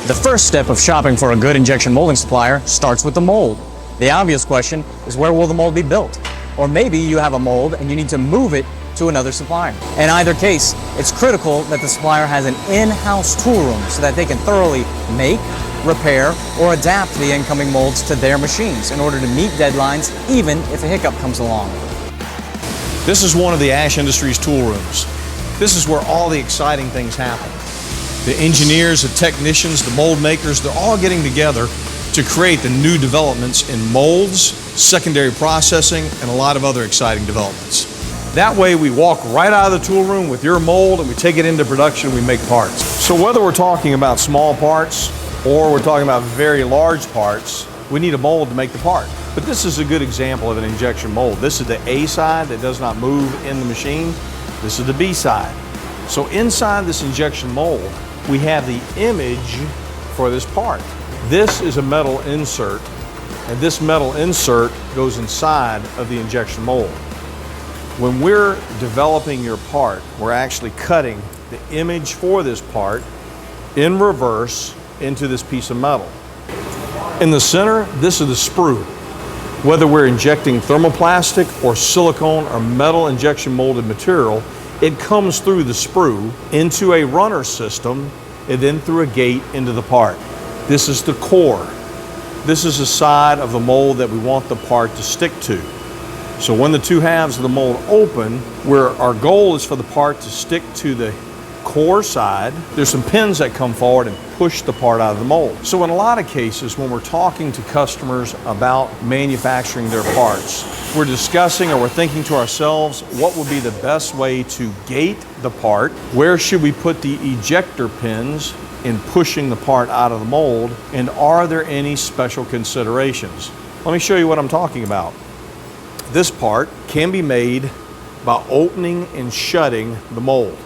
The first step of shopping for a good injection molding supplier starts with the mold. The obvious question is, where will the mold be built? Or maybe you have a mold and you need to move it to another supplier. In either case, it's critical that the supplier has an in-house tool room so that they can thoroughly make, repair, or adapt the incoming molds to their machines in order to meet deadlines, even if a hiccup comes along. This is one of the Ash Industries tool rooms. This is where all the exciting things happen. The engineers, the technicians, the mold makers, they're all getting together to create the new developments in molds, secondary processing, and a lot of other exciting developments. That way we walk right out of the tool room with your mold and we take it into production, we make parts. So whether we're talking about small parts or we're talking about very large parts, we need a mold to make the part. But this is a good example of an injection mold. This is the A side that does not move in the machine. This is the B side. So inside this injection mold, we have the image for this part. This is a metal insert, and this metal insert goes inside of the injection mold. When we're developing your part, we're actually cutting the image for this part in reverse into this piece of metal. In the center, this is the sprue. Whether we're injecting thermoplastic or silicone or metal injection molded material, it comes through the sprue into a runner system and then through a gate into the part. This is the core. This is the side of the mold that we want the part to stick to. So when the two halves of the mold open, where our goal is for the part to stick to the core side, there's some pins that come forward and push the part out of the mold. So in a lot of cases, when we're talking to customers about manufacturing their parts, we're discussing or we're thinking to ourselves, what would be the best way to gate the part? Where should we put the ejector pins in pushing the part out of the mold? And are there any special considerations? Let me show you what I'm talking about. This part can be made by opening and shutting the mold,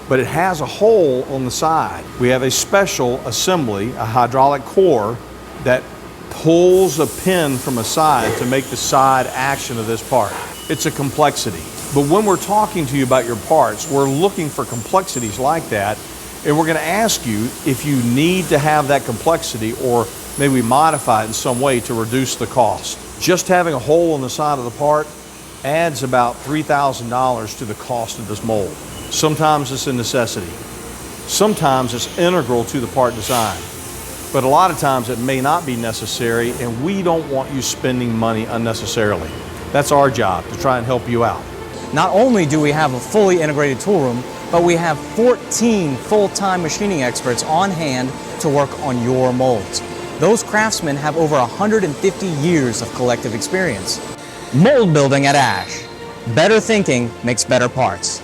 but it has a hole on the side. We have a special assembly, a hydraulic core, that pulls a pin from a side to make the side action of this part. It's a complexity. But when we're talking to you about your parts, we're looking for complexities like that, and we're going to ask you if you need to have that complexity or maybe modify it in some way to reduce the cost. Just having a hole in the side of the part adds about $3,000 to the cost of this mold. Sometimes it's a necessity. Sometimes it's integral to the part design. But a lot of times it may not be necessary, and we don't want you spending money unnecessarily. That's our job, to try and help you out. Not only do we have a fully integrated tool room, but we have 14 full-time machining experts on hand to work on your molds. Those craftsmen have over 150 years of collective experience. Mold building at Ash. Better thinking makes better parts.